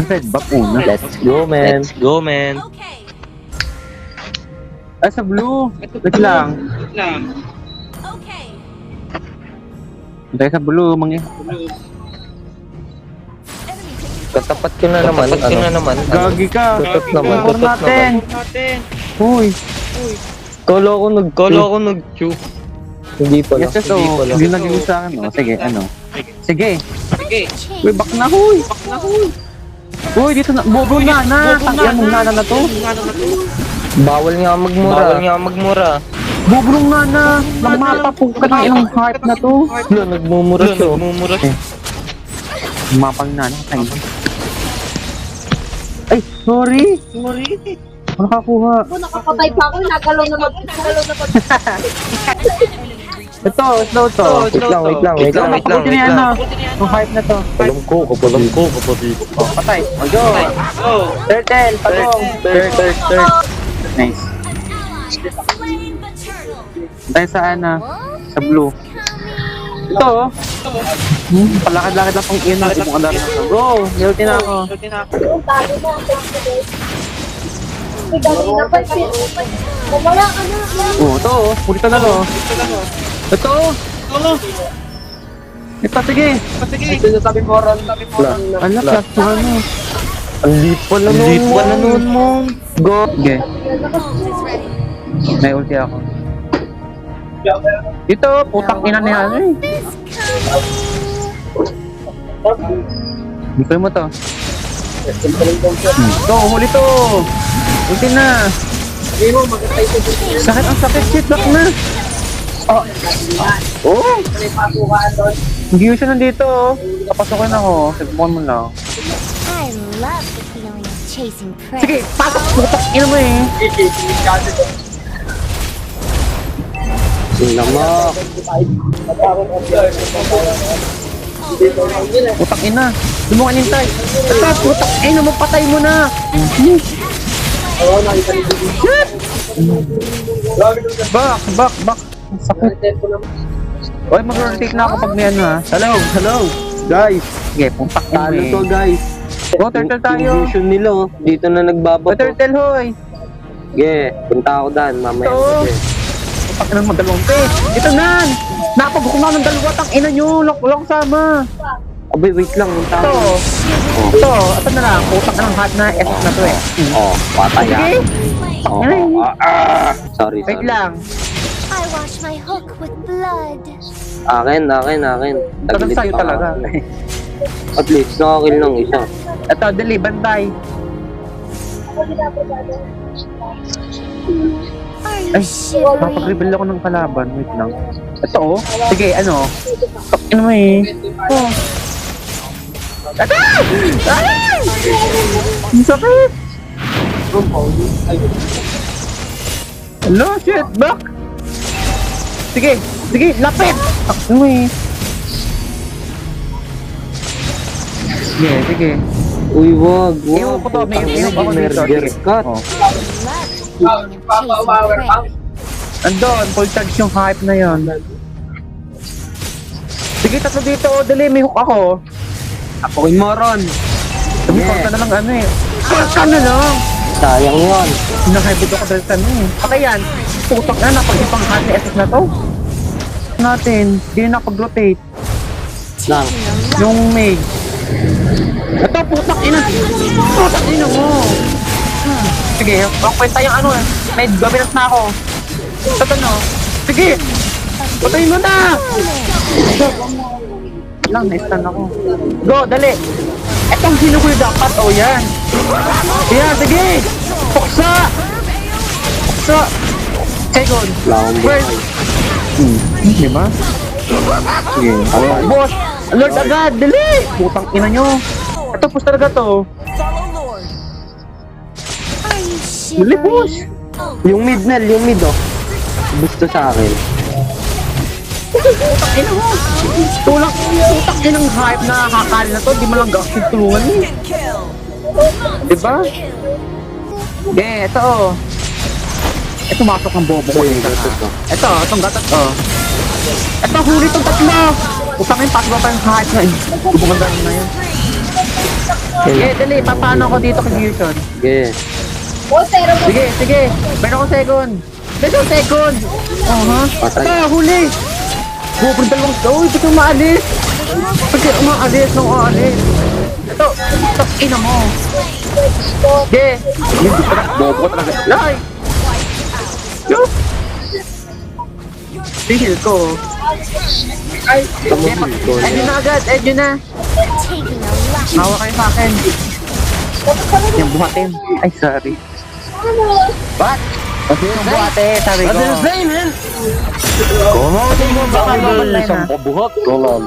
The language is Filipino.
Red back una. Let's go, man. Let's go, man. Okay. Ay, sa blue. Wait lang. Okay. Dahil sa blue, mangi. Enemy taking Katapat ko na naman. Tapat ko na naman. Gagi ka. Tutot naman, Tutor tutot natin. naman. Uy. Kolo ko nag... Kolo ako nag-Q. Hindi pala. Yes, yes, Hindi oh. pala. Hindi naging sa akin, oh. Sige, ano. Sige. change. Uy, back na, huy. Uy, dito na. Bobo na, na. Tangyan mong nana na to. Bawal nga magmura. Bawal nga magmura. Bobo na, na. Lamata po ka na ilang heart na to. Wala, nagmumura Wala, siya. nagmumura. Mapang nana. Ay, sorry. Nakakuha. Nakapatay pa ako, nagalaw na mag... Ito, slow to. Wait lang, wait lang, wait lang. Napakutin niya, ano. Yung hype na to. Alam ko, kapalam ko, kapatid. Oh, patay. Oh, go. Turtle, pagong. Third. Nice. Slain the turtle. Tayo sa ano, sa blue. Ito, oh. Palakad-lakad lang pang iyan natin kung andar na to. Go, guilty na ako. Yung talo na, may kanina pa siya. Wala ka na. Oh, ito, oh. Pulita na, oh. Ito, oh. Ito, sige. Wala. Ala, plus na ano. Ang lit pala nun. Lit pala nun, mo. Go. Sige, Ult is ready. may ulti ako. Ito, putang ina na yan, eh. Bigay mo to. Ito, huli to. Ulti na. Sakit ang sakit, shit, back na. Oh. Hindi siya nandito, oh. Papasokin ako. Sigpuan mo lang. I love the feeling of chasing prey. Sige, pasok. Putang ina mo, eh. Lamak. Putang ina. Doon mo kanintay. Ito, putang ina mo, patay mo na. Shit! Back. Sakit. Oy, mag-rotate na ako pag may ano, ha. Hello. Guys. Sige, putang ina mo, Talo eh. to, guys. Go, turtle tayo. Vision nila, oh. Dito na Go, nagbabato. turtle, hoy. Sige, punta ako daan. Mamaya. Ito. Sige. Putang ina, magdalawang face. Ito na. Napagbuko na ng dalawa. Tang ina nyo. Walang sama. Abay, wait lang. Punta Ito. ako. Ito. Ito na lang. Putang ina ng heart na S na to, eh. Oh, patay Sige. ah. Oh, Ay. Sorry. Wait lang. I wash my hook with blood. Akin. Tagal Taglit sa'yo pa talaga. ako. At least, nakakill ng isa. Ito, dali, bantay. Are you Ay, shivering? napag-reveal ako ng kalaban. Wait lang. Ito, oh. Sige, ano? Ano mo eh? Oh. Ito! Ay! Ang sakit! Hello, shit! Back! Sige, lapit! Ano mo eh? Sige. Uy, wag. Iwan ko to, may iwan ako dito. Murder Sige. cut. Oh. Love the feeling of chasing prey. Andun, full charge yung hype na yon. Sige, tatlo dito. Oh, dali, may hook ako. Ako kay Moron. Sabi ko, na lang ano eh. Ka na lang! Sayang yun. Nakahibig ako dahil sa ano eh. Patay yan. Putok na, napag-ipang hard na SS na to. Natin, di na napag-rotate. Lang. Yung maid. Ito, putak ina. Putak ina mo. Sige, okay tayong ano eh. Maid, gabinat na ako. Ito no. Sige. Patayin mo na. Lang, na-stun ako. Go, dali. Etong sinukuyo dapat. Oh, yan. Yan, sige. Puksa. Second. Lang. First. Diba? Sige. Boss. Alert agad. Dali. Putang ina nyo. Ito, push talaga to. Follow Lord. Are you Dali, push. shivering? Yung mid oh. Gusto sa akin. Putang ina mo. Putang inang hype na kakali na to. Di mo lang gawin tulungan eh. Kill. Diba? Ito oh. Ito masok ang bobo ko. Ito, itong gatas oh. Ito, huli itong tatlo. Putang ina, tatlo pa yung hype na eh. Bumaganda na yun. Sige, dali, papaano ko dito kay Fusion? Sige. Oh, pero mo. Sige, sige. Meron akong second. Meron akong second. Patay. Huli. Bubong dalawang. Uy, ba't yung maalis? Ba't yung umaalis nung aalis? Ito, ina mo. Sige. Hindi pa na. Bobo ko talaga. Lay. Yo. Tingil ko. Ay, edyo na agad. Edyo na. Taking a lot. Hawa kayo sa akin. Yung buhatin. Ay, sorry. What? Kasi yung buhate, sabi ko. Ano yung say, man? Kumain mo ba? Isang pabuhat. Kumain.